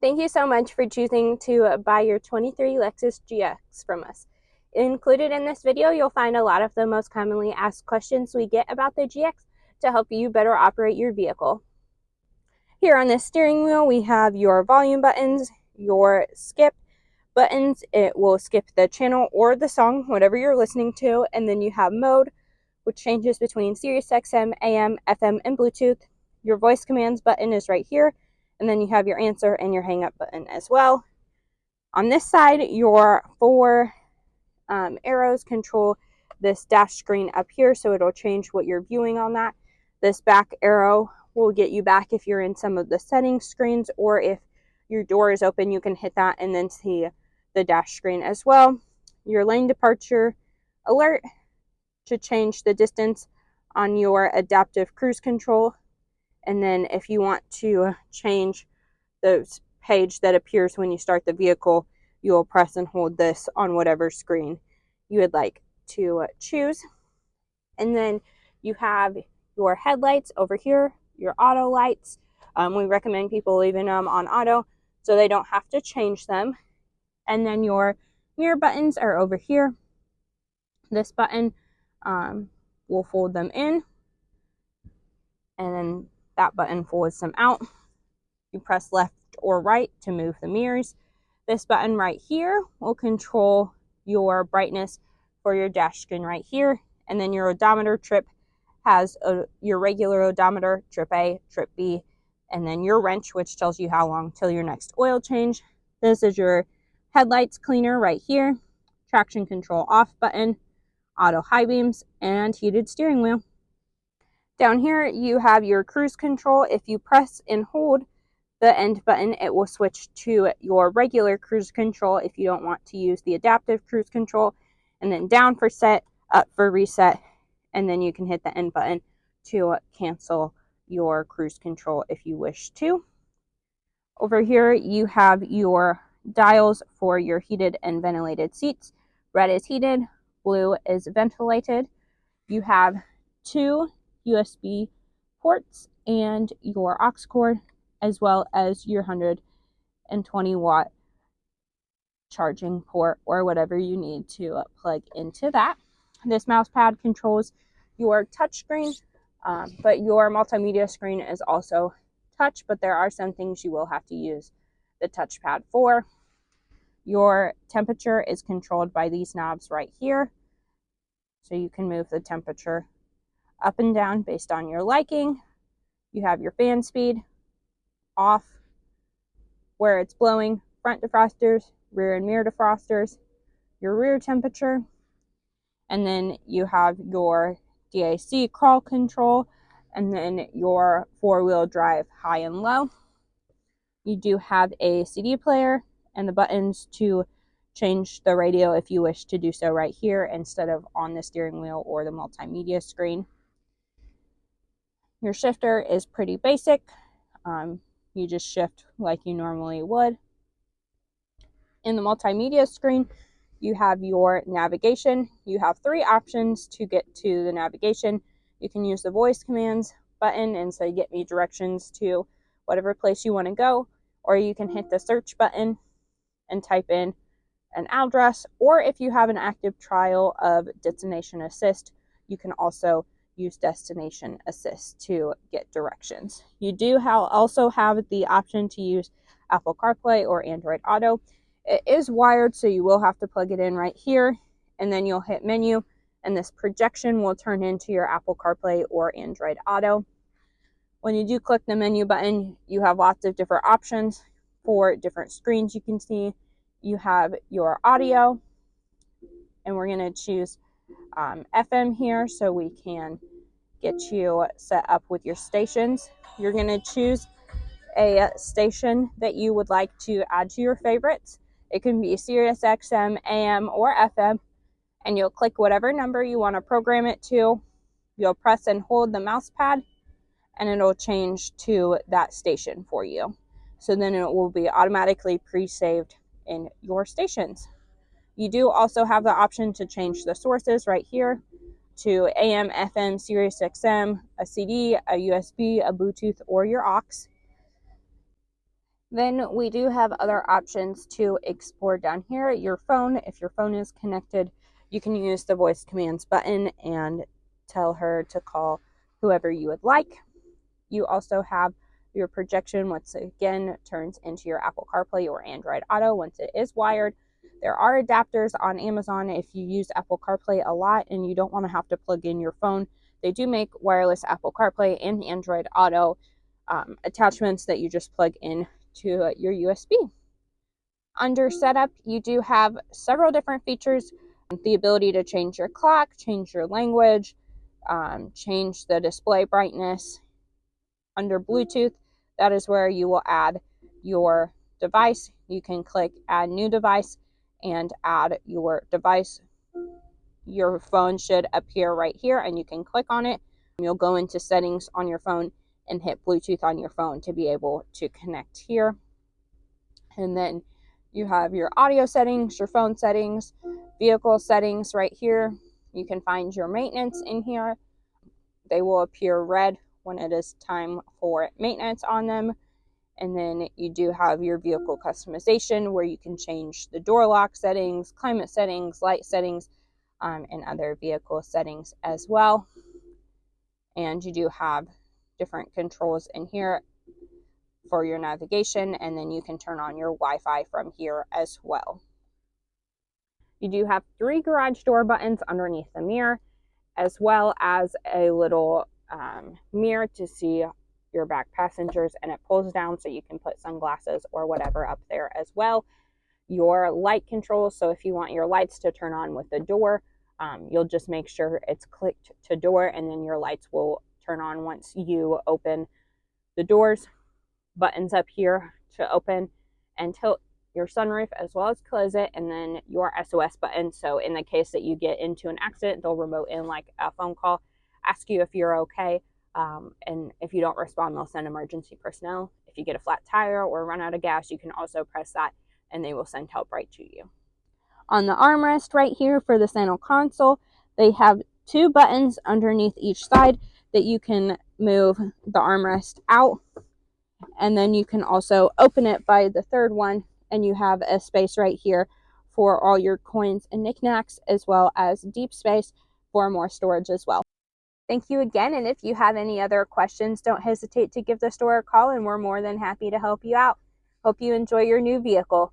Thank you so much for choosing to buy your 23 Lexus GX from us. Included in this video, you'll find a lot of the most commonly asked questions we get about the GX to help you better operate your vehicle. Here on this steering wheel, we have your volume buttons, your skip buttons. It will skip the channel or the song, whatever you're listening to, and then you have mode, which changes between Sirius XM, AM, FM, and Bluetooth. Your voice commands button is right here, and then you have your answer and your hang up button as well. On this side, your four arrows control this dash screen up here, so it'll change what you're viewing on that. This back arrow will get you back if you're in some of the settings screens, or if your door is open, you can hit that and then see the dash screen as well. Your lane departure alert to change the distance on your adaptive cruise control. And then if you want to change the page that appears when you start the vehicle, you will press and hold this on whatever screen you would like to choose. And then you have your headlights over here, your auto lights. We recommend people leaving them on auto so they don't have to change them. And then your mirror buttons are over here. This button will fold them in, and then that button folds them out. You press left or right to move the mirrors. This button right here will control your brightness for your dash screen right here. And then your odometer trip has your regular odometer, trip A, trip B, and then your wrench, which tells you how long till your next oil change. This is your headlights cleaner right here, traction control off button, auto high beams, and heated steering wheel. Down here you have your cruise control. If you press and hold the end button, it will switch to your regular cruise control if you don't want to use the adaptive cruise control, and then down for set, up for reset, and then you can hit the end button to cancel your cruise control if you wish to. Over here you have your dials for your heated and ventilated seats. Red is heated, blue is ventilated. You have two USB ports and your aux cord, as well as your 120 watt charging port or whatever you need to plug into that. This mouse pad controls your touch screen, but your multimedia screen is also touch, but there are some things you will have to use the touchpad for. Your temperature is controlled by these knobs right here, so you can move the temperature up and down based on your liking. You have your fan speed, off, where it's blowing, front defrosters, rear and mirror defrosters, your rear temperature, and then you have your DAC crawl control, and then your four-wheel drive high and low. You do have a CD player and the buttons to change the radio if you wish to do so right here instead of on the steering wheel or the multimedia screen. Your shifter is pretty basic. You just shift like you normally would. In the multimedia screen, you have your navigation. You have three options to get to the navigation. You can use the voice commands button and say get me directions to whatever place you want to go, or you can hit the search button and type in an address, or if you have an active trial of Destination Assist, you can also use Destination Assist to get directions. You do also have the option to use Apple CarPlay or Android Auto. It is wired, so you will have to plug it in right here, and then you'll hit menu, and this projection will turn into your Apple CarPlay or Android Auto. When you do click the menu button, you have lots of different options for different screens you can see. You have your audio, and we're going to choose FM here so we can get you set up with your stations. You're going to choose a station that you would like to add to your favorites. It can be Sirius XM, AM, or FM, and you'll click whatever number you want to program it to. You'll press and hold the mouse pad, and it'll change to that station for you. So then it will be automatically pre-saved in your stations. You do also have the option to change the sources right here to AM, FM, Sirius XM, a CD, a USB, a Bluetooth, or your aux. Then we do have other options to explore down here. Your phone, if your phone is connected, you can use the voice commands button and tell her to call whoever you would like. You also have your projection, once again turns into your Apple CarPlay or Android Auto once it is wired. There are adapters on Amazon if you use Apple CarPlay a lot and you don't want to have to plug in your phone. They do make wireless Apple CarPlay and Android Auto attachments that you just plug in to your USB. Under setup, you do have several different features. The ability to change your clock, change your language, change the display brightness. Under Bluetooth, that is where you will add your device. You can click add new device and add your device. Your phone should appear right here and you can click on it. You'll go into settings on your phone and hit Bluetooth on your phone to be able to connect here. And then you have your audio settings, your phone settings, vehicle settings right here. You can find your maintenance in here. They will appear red when it is time for maintenance on them. And then you do have your vehicle customization where you can change the door lock settings, climate settings, light settings, and other vehicle settings as well. And you do have different controls in here for your navigation, and then you can turn on your Wi-Fi from here as well. You do have 3 garage door buttons underneath the mirror, as well as a little mirror to see your back passengers, and it pulls down so you can put sunglasses or whatever up there as well. Your light controls, so if you want your lights to turn on with the door, you'll just make sure it's clicked to door, and then your lights will turn on once you open the doors. Buttons up here to open and tilt your sunroof, as well as close it, and then your SOS button. So in the case that you get into an accident, they'll remote in like a phone call, ask you if you're okay, and if you don't respond, they'll send emergency personnel. If you get a flat tire or run out of gas, you can also press that and they will send help right to you. On the armrest right here for the center console, they have 2 buttons underneath each side that you can move the armrest out, and then you can also open it by the 3rd one, and you have a space right here for all your coins and knickknacks, as well as deep space for more storage as well. Thank you again, and if you have any other questions, don't hesitate to give the store a call, and we're more than happy to help you out. Hope you enjoy your new vehicle.